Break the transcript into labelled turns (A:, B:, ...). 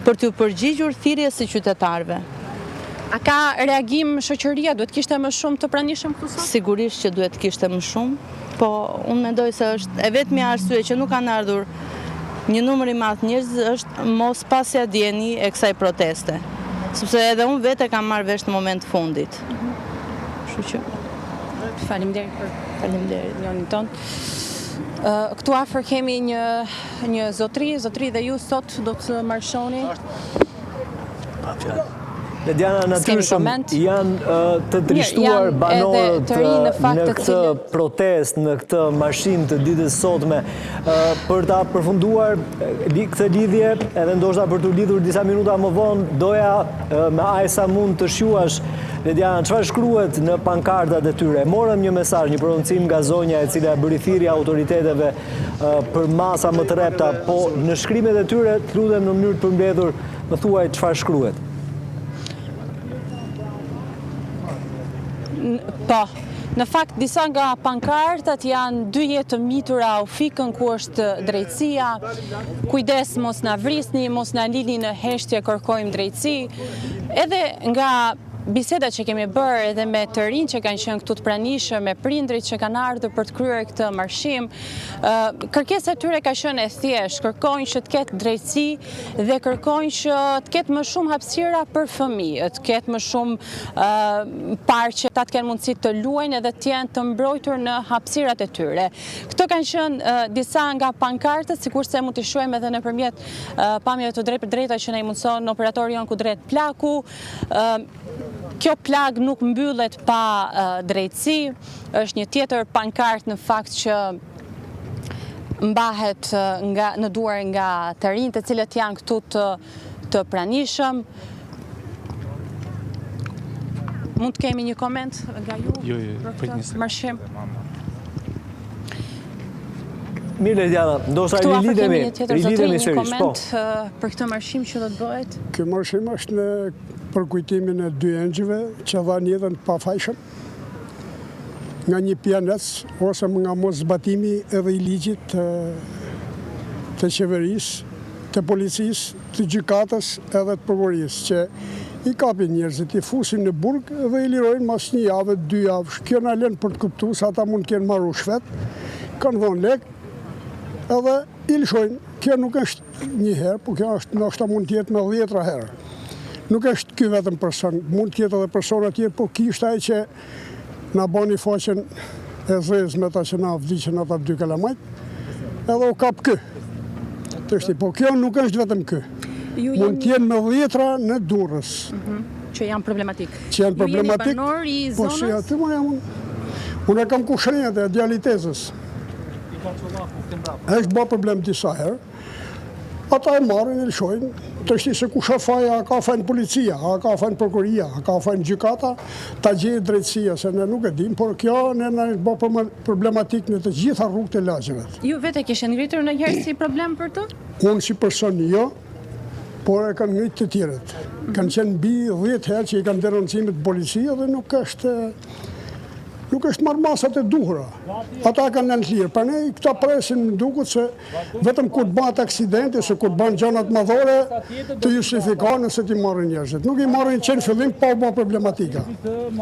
A: për t'u përgjigjur thirrjes së qytetarëve.
B: A ka reagim shoqëria? Duhet kishte më shumë të pranishëm këtu sot?
A: Sigurisht që duhet kishte më shumë, po unë mendoj se është e vetmi arsye që nuk kanë ardhur një numër i madh njerëz është mos pasja dieni e kësaj proteste. Sepse edhe unë vetë kam marrë vesh në moment fundit. Kështu që
B: faleminderit për opinionin tonë. Këtu afër kemi një zotri dhe ju sot do të marshoni.
C: Lediana, natyrshëm janë të trishtuar banorët në këtë protest, në këtë marshin të ditës sotme, për ta përfunduar këtë lidhje, edhe ndoshta për të lidhur disa minuta më vonë, doja me aq sa mund të shjuash, Lediana, çfarë shkruhet në pankartat e tyre? Morëm një mesazh, një prononcim nga zonja e cila bëri thirrje autoriteteve për masa më të rrepta, po në shkrimet e tyre, të lutem në mënyrë të përmbledhur, më thuaj çfarë shkruhet.
B: Po, në fakt disa nga pankartat janë 2 jetë të mitura u fikën ku është drejtësia, kujdes mos na vrisni, mos na lini në heshtje, kërkojmë drejtësi, edhe nga bisedat që kemi bërë edhe me të rinj që kanë qenë këtu të pranishëm, me prindrit që kanë ardhur për të kryer këtë marshim, kërkesa e tyre ka qenë e thjeshtë, kërkojnë që të ketë drejtësi dhe kërkojnë që të ketë më shumë hapësira për fëmijët, të ketë më shumë parqe, ta të kenë mundësi të luajnë edhe të jenë të mbrojtur në hapësirat e tyre. Këto kanë qenë disa nga pankartët, sikurse mund të shohim edhe nëpërmjet pamjeve të drejta që na i mundson operatori jon Kudret Plaku. Kjo plag nuk mbyllet pa drejtësi, është një tjetër pankart në fakt që mbahet në duar nga të rinjtë të cilët janë këtu të pranishëm. Mund të kemi një koment nga ju?
D: Jo, prit një sekondë.
B: Marshim.
C: Mirë, Lediana, ndoshta rilidhemi sërish, po.
B: Koment për këtë marshim që do të bëhet?
E: Ky marshim është në përkujtimin e 2 engjëve që dhanë jetën të pafajshëm nga një pianec ose nga mos zbatimi edhe i ligjit të qeverisë, të policisë, të gjykatës edhe të prokurorisë, që i kapin njerëzit, i fusin në burg dhe i lirojnë mas 1 javë, 2 javë. Kjo na lën për të kuptuar se ata mund të kenë marrë shvet, kanë dhënë lek, edhe i lëshojnë. Kjo nuk është një herë, por kjo është ndoshta mund të jetë me 10 herë. Nuk është ky vetëm person, mund të jetë edhe persona tjerë, por kishte ai që na bani faqen e zezë me ta që na vdiqën ata 2 kalamajt, edhe u kap ky. Po kjo nuk është vetëm ky. Mund të jenë me 10 në Durrës.
B: Që janë problematik.
E: Që janë problematik.
B: Ju jeni banor i zonës?
E: Po si aty më jam unë. Unë kam kushrinjat e dialitezës. Është bërë problem disa herë. Ata e marrin e lëshojnë, të shti se ku shafaja, a ka fajnë policia, a ka fajnë prokuria, a ka fajnë gjykata, ta gjejë drejtësia, se ne nuk e dim, por kjo ne na bë problematik në të gjitha rrugët e lagjeve.
B: Ju vete kishe ngritur në herë si problem për të?
E: Unë si person jo, por e kanë ngritur të tjerët. Kanë qenë mbi 10 herë që i kanë denoncimet policia dhe nuk është marrë masat e duhura. Ata kanë në lirë. Për ne këta presin në duket se vetëm kur të bëhet aksidente, se kur të bëhen gjanat madhore, të justifikohen se ti marrin njerëzit. Nuk i marrin që në fillim pa u bë problematika.